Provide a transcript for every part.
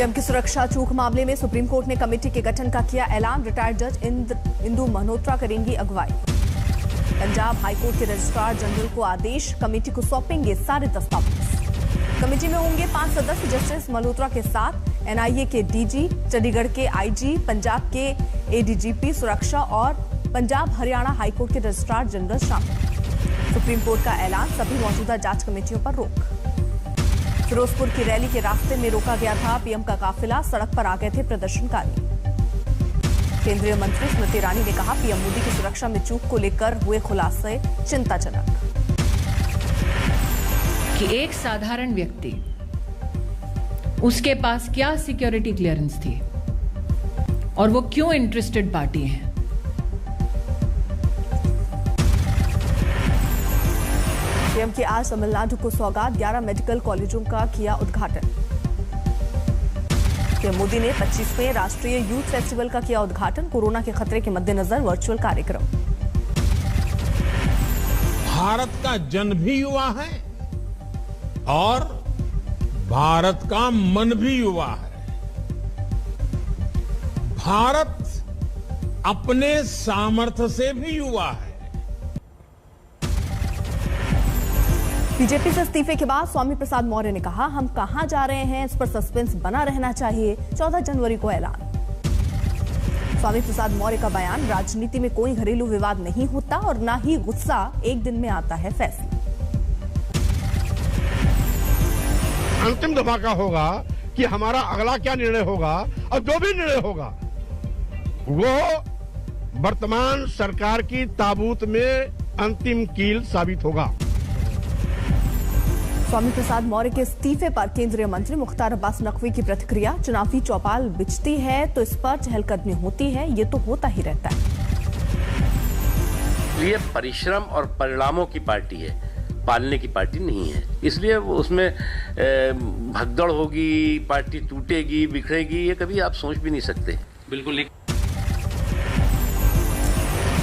PM की सुरक्षा चूक मामले में सुप्रीम कोर्ट ने कमेटी के गठन का किया ऐलान। रिटायर्ड जज इंदु मल्होत्रा करेंगी अगुवाई। पंजाब हाईकोर्ट के रजिस्ट्रार जनरल को आदेश, कमेटी को सौंपेंगे सारे दस्तावेज। कमेटी में होंगे 5 सदस्य। जस्टिस मल्होत्रा के साथ एनआईए के डीजी, चंडीगढ़ के आईजी, पंजाब के एडीजीपी सुरक्षा और पंजाब हरियाणा हाईकोर्ट के रजिस्ट्रार जनरल शामिल। सुप्रीम कोर्ट का ऐलान, सभी मौजूदा जांच कमेटियों पर रोक। फिरोजपुर की रैली के रास्ते में रोका गया था पीएम का काफिला, सड़क पर आ गए थे प्रदर्शनकारी। केंद्रीय मंत्री स्मृति ईरानी ने कहा, पीएम मोदी की सुरक्षा में चूक को लेकर हुए खुलासे चिंताजनक। कि एक साधारण व्यक्ति, उसके पास क्या सिक्योरिटी क्लियरेंस थी और वो क्यों इंटरेस्टेड पार्टी है। पीएम की आज तमिलनाडु को सौगात, 11 मेडिकल कॉलेजों का किया उद्घाटन। पीएम मोदी ने 25वें राष्ट्रीय यूथ फेस्टिवल का किया उद्घाटन। कोरोना के खतरे के मद्देनजर वर्चुअल कार्यक्रम। भारत का जन भी युवा है और भारत का मन भी युवा है। भारत अपने सामर्थ्य से भी युवा है। बीजेपी से इस्तीफे के बाद स्वामी प्रसाद मौर्य ने कहा, हम कहां जा रहे हैं इस पर सस्पेंस बना रहना चाहिए। 14 जनवरी को ऐलान। स्वामी प्रसाद मौर्य का बयान, राजनीति में कोई घरेलू विवाद नहीं होता और न ही गुस्सा एक दिन में आता है फैसला। अंतिम दफा का होगा कि हमारा अगला क्या निर्णय होगा और जो भी निर्णय होगा वो वर्तमान सरकार की ताबूत में अंतिम कील साबित होगा। स्वामी प्रसाद मौर्य के इस्तीफे पर केंद्रीय मंत्री मुख्तार अब्बास नकवी की प्रतिक्रिया, चुनावी चौपाल बिछती है तो इस पर चहलकदमी होती है, ये तो होता ही रहता है। ये परिश्रम और परिणामों की पार्टी है, पालने की पार्टी नहीं है। इसलिए वो उसमें भगदड़ होगी, पार्टी टूटेगी, बिखरेगी, ये कभी आप सोच भी नहीं सकते। बिल्कुल नहीं।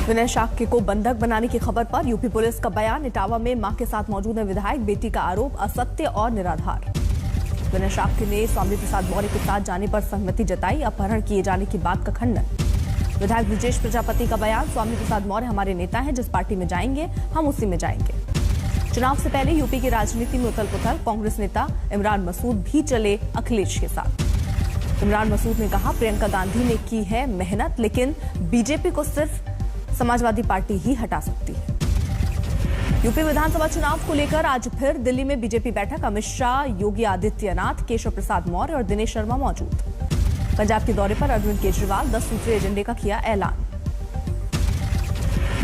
विनय शाक्य को बंधक बनाने की खबर पर यूपी पुलिस का बयान, इटावा में मां के साथ मौजूद है विधायक, बेटी का आरोप असत्य और निराधार। विनय शाक्य ने स्वामी प्रसाद मौर्य के साथ जाने पर सहमति जताई, अपहरण किए जाने की बात का खंडन। विधायक विजेश प्रजापति का बयान, स्वामी प्रसाद मौर्य हमारे नेता हैं, जिस पार्टी में जाएंगे हम उसी में जाएंगे। चुनाव से पहले यूपी की राजनीति में उथल पुथल, कांग्रेस नेता इमरान मसूद भी चले अखिलेश के साथ। इमरान मसूद ने कहा, प्रियंका गांधी ने की है मेहनत, लेकिन बीजेपी को सिर्फ समाजवादी पार्टी ही हटा सकती है। यूपी विधानसभा चुनाव को लेकर आज फिर दिल्ली में बीजेपी बैठक, अमित शाह, योगी आदित्यनाथ, केशव प्रसाद मौर्य और दिनेश शर्मा मौजूद। पंजाब के दौरे पर अरविंद केजरीवाल 10 सूत्रीय एजेंडे का किया ऐलान।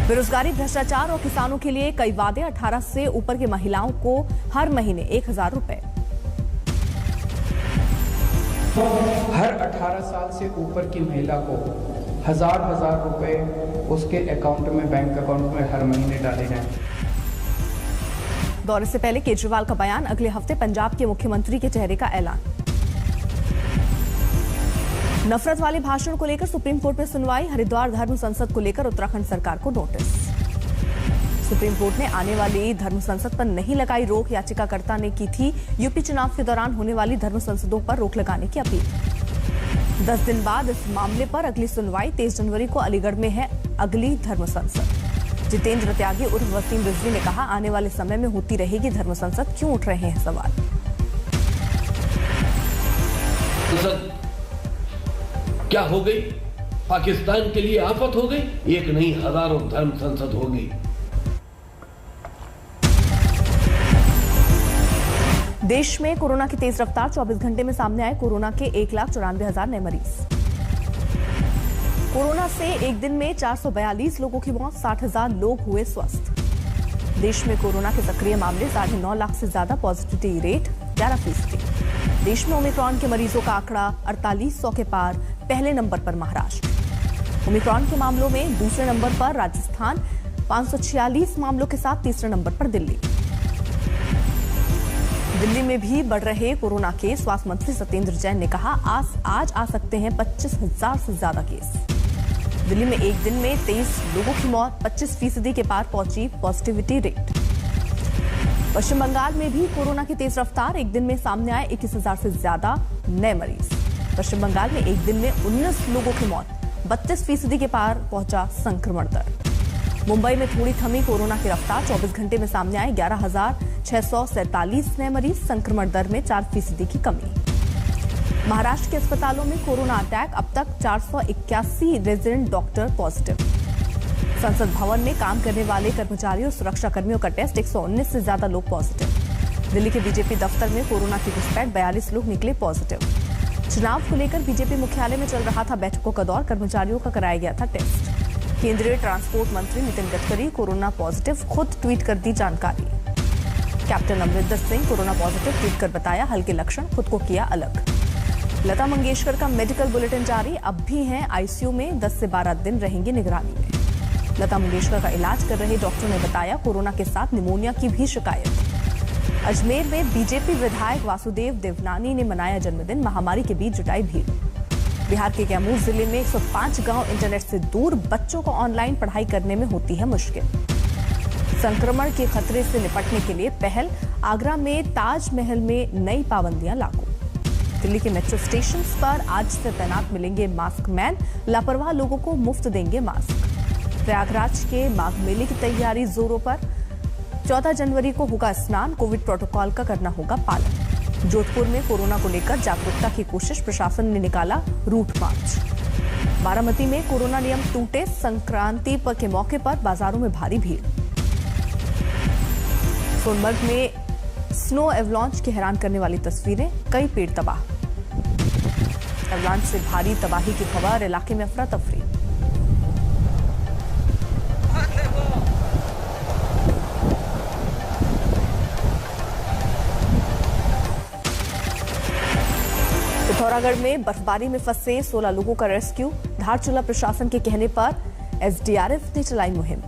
बेरोजगारी, भ्रष्टाचार और किसानों के लिए कई वादे, 18 से ऊपर की महिलाओं को हर महीने 1000 रुपए। हर 18 साल से ऊपर की महिला को हजार रुपए उसके अकाउंट में, बैंक अकाउंट में हर महीने डाले जाएं। दौरे से पहले केजरीवाल का बयान, अगले हफ्ते पंजाब के मुख्यमंत्री के चेहरे का ऐलान। नफरत वाले भाषण को लेकर सुप्रीम कोर्ट में सुनवाई, हरिद्वार धर्म संसद को लेकर उत्तराखंड सरकार को नोटिस। सुप्रीम कोर्ट ने आने वाली धर्म संसद पर नहीं लगाई रोक, याचिकाकर्ता ने की थी यूपी चुनाव के दौरान होने वाली धर्म संसदों पर रोक लगाने की अपील। 10 दिन बाद इस मामले पर अगली सुनवाई, 23 जनवरी को अलीगढ़ में है अगली धर्म संसद। जितेंद्र त्यागी उर्फ वसीम रिजवी ने कहा, आने वाले समय में होती रहेगी धर्म संसद, क्यों उठ रहे हैं सवाल। संसद क्या हो गई? पाकिस्तान के लिए आफत हो गई? एक नहीं, हजारों धर्म संसद हो गई। देश में कोरोना की तेज रफ्तार, 24 घंटे में सामने आए कोरोना के 1,94,000 नए मरीज। कोरोना से एक दिन में 442 लोगों की मौत, 60,000 लोग हुए स्वस्थ। देश में कोरोना के सक्रिय मामले 9.5 लाख से ज्यादा, पॉजिटिविटी रेट 11%। देश में ओमिक्रॉन के मरीजों का आंकड़ा 4800 के पार, पहले नंबर पर महाराष्ट्र। ओमिक्रॉन के मामलों में दूसरे नंबर पर राजस्थान, 546 मामलों के साथ तीसरे नंबर पर दिल्ली। दिल्ली में भी बढ़ रहे कोरोना केस, स्वास्थ्य मंत्री सत्येंद्र जैन ने कहा, आज आ सकते हैं 25,000 से ज्यादा केस। दिल्ली में एक दिन में 23 लोगों की मौत, 25% के पार पहुंची पॉजिटिविटी रेट। पश्चिम बंगाल में भी कोरोना की तेज रफ्तार, एक दिन में सामने आए 21,000 से ज्यादा नए मरीज। पश्चिम बंगाल में एक दिन में 19 लोगों की मौत, 32% के पार पहुंचा संक्रमण दर। मुंबई में थोड़ी थमी कोरोना की रफ्तार, 24 घंटे में सामने आए 11,647 नए मरीज, संक्रमण दर में 4% की कमी। महाराष्ट्र के अस्पतालों में कोरोना अटैक, अब तक 481 रेजिडेंट डॉक्टर पॉजिटिव। संसद भवन में काम करने वाले कर्मचारियों और सुरक्षा कर्मियों का टेस्ट, 119 से ज्यादा लोग पॉजिटिव। दिल्ली के बीजेपी दफ्तर में कोरोना की घुसपैठ, 42 लोग निकले पॉजिटिव। चुनाव को लेकर बीजेपी मुख्यालय में चल रहा था बैठकों का दौर, कर्मचारियों का कराया गया था टेस्ट। केंद्रीय ट्रांसपोर्ट मंत्री नितिन गडकरी कोरोना पॉजिटिव, खुद ट्वीट कर दी जानकारी। Captain Amarinder Singh corona positive, tweet कर बताया हल्के लक्षण, खुद को किया अलग। लता मंगेशकर का मेडिकल बुलेटिन जारी, अब भी हैं आईसीयू में, 10 से 12 दिन रहेंगी निगरानी में। लता मंगेशकर का इलाज कर रहे डॉक्टर ने बताया कोरोना के साथ निमोनिया की भी शिकायत। अजमेर में बीजेपी विधायक वासुदेव देवनानी ने मनाया जन्मदिन, महामारी के बीच जुटाई भीड़। बिहार के कैमूर जिले में 105 गांव इंटरनेट से दूर, बच्चों को ऑनलाइन पढ़ाई करने में होती है मुश्किल। संक्रमण के खतरे से निपटने के लिए पहल, आगरा में ताजमहल में नई पाबंदियां लागू। दिल्ली के मेट्रो स्टेशन पर आज से तैनात मिलेंगे मास्क मैन, लापरवाह लोगों को मुफ्त देंगे मास्क। प्रयागराज के माघ मेले की तैयारी जोरों पर, 14 जनवरी को होगा स्नान, कोविड प्रोटोकॉल का करना होगा पालन। जोधपुर में कोरोना को लेकर जागरूकता की कोशिश, प्रशासन ने निकाला रूट मार्च। बारामती में कोरोना नियम टूटे, संक्रांति के मौके पर बाजारों में भारी भीड़। सोनमर्ग में स्नो एवलांच की हैरान करने वाली तस्वीरें, कई पेड़ तबाह। एवलांच से भारी तबाही की खबर, इलाके में अफरा तफरी। पिथौरागढ़ में बर्फबारी में फंसे 16 लोगों का रेस्क्यू, धारचूला प्रशासन के कहने पर एसडीआरएफ ने चलाई मुहिम।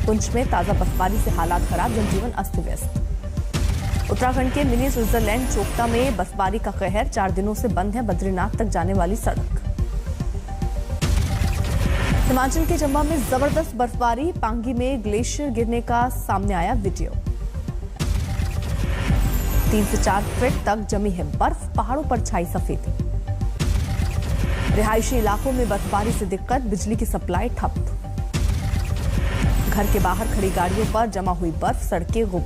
पुंछ में ताजा बर्फबारी से हालात खराब, जनजीवन अस्त व्यस्त। उत्तराखंड के मिनी स्विट्जरलैंड चोपता में बर्फबारी का कहर, 4 दिनों से बंद है बद्रीनाथ तक जाने वाली सड़क। हिमाचल के चंबा में जबरदस्त बर्फबारी, पांगी में ग्लेशियर गिरने का सामने आया वीडियो। 3 से 4 फीट तक जमी है बर्फ, पहाड़ों पर छाई सफेदी। रिहायशी इलाकों में बर्फबारी से दिक्कत, बिजली की सप्लाई ठप। घर के बाहर खड़ी गाड़ियों पर जमा हुई बर्फ, सड़कें गुम।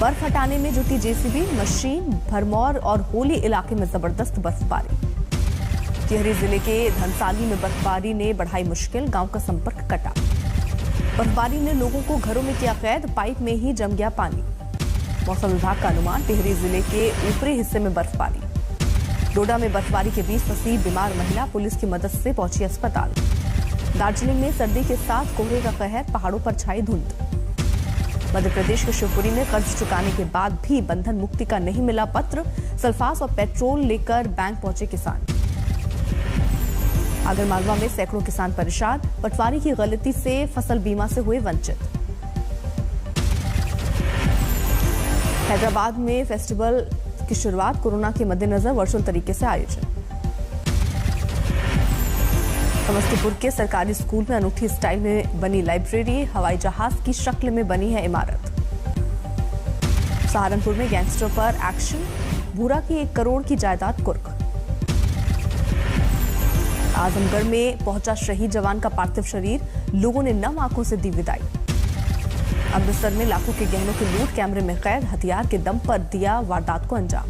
बर्फ हटाने में जुटी जेसीबी मशीन, भरमौर और होली इलाके में जबरदस्त बर्फबारी। टिहरी जिले के धनसाली में बर्फबारी ने बढ़ाई मुश्किल, गांव का संपर्क कटा। बर्फबारी ने लोगों को घरों में किया कैद, पाइप में ही जम गया पानी। मौसम विभाग का अनुमान, टिहरी जिले के ऊपरी हिस्से में बर्फबारी। डोडा में बर्फबारी के बीच फंसी बीमार महिला, पुलिस की मदद से पहुंची अस्पताल। दार्जिलिंग में सर्दी के साथ कोहरे का कहर, पहाड़ों पर छाई धुंध। मध्य प्रदेश के शिवपुरी में कर्ज चुकाने के बाद भी बंधन मुक्ति का नहीं मिला पत्र, सल्फास और पेट्रोल लेकर बैंक पहुंचे किसान। आगरमालवा में सैकड़ों किसान परेशान, पटवारी की गलती से फसल बीमा से हुए वंचित। हैदराबाद में फेस्टिवल की शुरुआत, कोरोना के मद्देनजर वर्चुअल तरीके से आयोजन। समस्तीपुर के सरकारी स्कूल में अनूठी स्टाइल में बनी लाइब्रेरी, हवाई जहाज की शक्ल में बनी है इमारत। सहारनपुर में गैंगस्टर पर एक्शन, भूरा की 1 करोड़ की जायदाद कुर्क। आजमगढ़ में पहुंचा शहीद जवान का पार्थिव शरीर, लोगों ने नम आंखों से दी विदाई। अमृतसर में लाखों के गहनों की लूट, कैमरे में कैद, हथियार के दम पर दिया वारदात को अंजाम।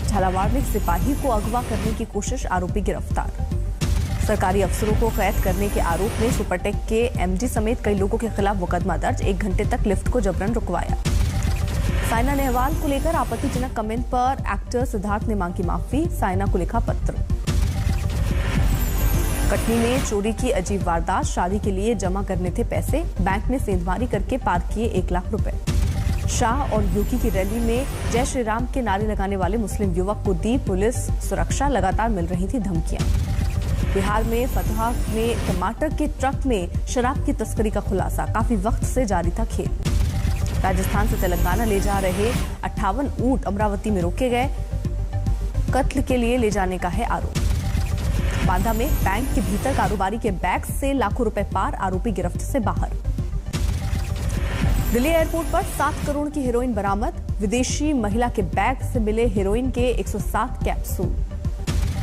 झालावाड़ में सिपाही को अगवा करने की कोशिश, आरोपी गिरफ्तार। सरकारी अफसरों को कैद करने के आरोप में सुपरटेक के एमडी समेत कई लोगों के खिलाफ मुकदमा दर्ज, 1 घंटे तक लिफ्ट को जबरन रुकवाया। साइना नेहवाल को लेकर आपत्तिजनक कमेंट पर एक्टर सिद्धार्थ ने मांगी माफी, साइना को लिखा पत्र। कटनी में चोरी की अजीब वारदात, शादी के लिए जमा करने थे पैसे, बैंक ने सेंधमारी करके पार किए 1 लाख रुपए। शाह और योगी की रैली में जय श्री राम के नारे लगाने वाले मुस्लिम युवक को दी पुलिस सुरक्षा, लगातार मिल रही थी धमकियां। बिहार में फतहा में टमाटर के ट्रक में शराब की तस्करी का खुलासा, काफी वक्त से जारी था खेल। राजस्थान से तेलंगाना ले जा रहे 58 ऊंट अमरावती में रोके गए, कत्ल के लिए ले जाने का है आरोप। बांदा में बैंक के भीतर कारोबारी के बैग से लाखों रुपए पार, आरोपी गिरफ्त से बाहर। दिल्ली एयरपोर्ट पर 7 करोड़ की हेरोइन बरामद, विदेशी महिला के बैग से मिले हेरोइन के 107 कैप्सूल।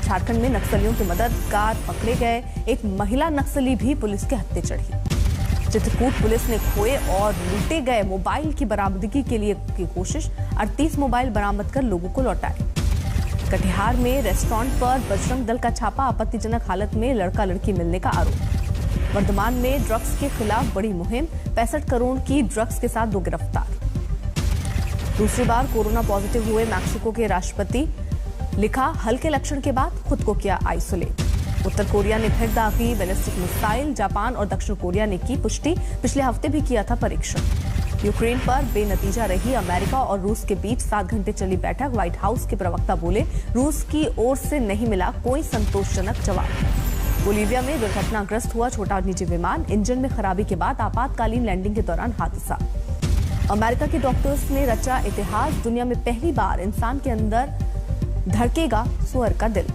झारखंड में नक्सलियों की मददगार पकड़े गए एक महिला नक्सली भी पुलिस के हत्थे चढ़ी। चित्रकूट पुलिस ने खोए और लूटे गए मोबाइल की बरामदगी के लिए की कोशिश, 38 मोबाइल बरामद कर लोगों को लौटाए। कटिहार में रेस्टोरेंट पर बजरंग दल का छापा, आपत्तिजनक हालत में लड़का लड़की मिलने का आरोप। वर्धमान में ड्रग्स के खिलाफ बड़ी मुहिम, 65 करोड़ की ड्रग्स के साथ 2 गिरफ्तार। दूसरी बार कोरोना पॉजिटिव हुए मैक्सिको के राष्ट्रपति, लिखा हल्के लक्षण के बाद खुद को किया आइसोलेट। उत्तर कोरिया ने फिर दागी बैलिस्टिक मिसाइल, जापान और दक्षिण कोरिया ने की पुष्टि, पिछले हफ्ते भी किया था परीक्षण। यूक्रेन पर बेनतीजा रही अमेरिका और रूस के बीच 7 घंटे चली बैठक, व्हाइट हाउस के प्रवक्ता बोले रूस की ओर से नहीं मिला कोई संतोषजनक जवाब। बोलीविया में दुर्घटनाग्रस्त हुआ छोटा निजी विमान, इंजन में खराबी के बाद आपातकालीन लैंडिंग के दौरान हादसा। अमेरिका के डॉक्टर्स ने रचा इतिहास, दुनिया में पहली बार इंसान के अंदर धड़केगा सुअर का दिल।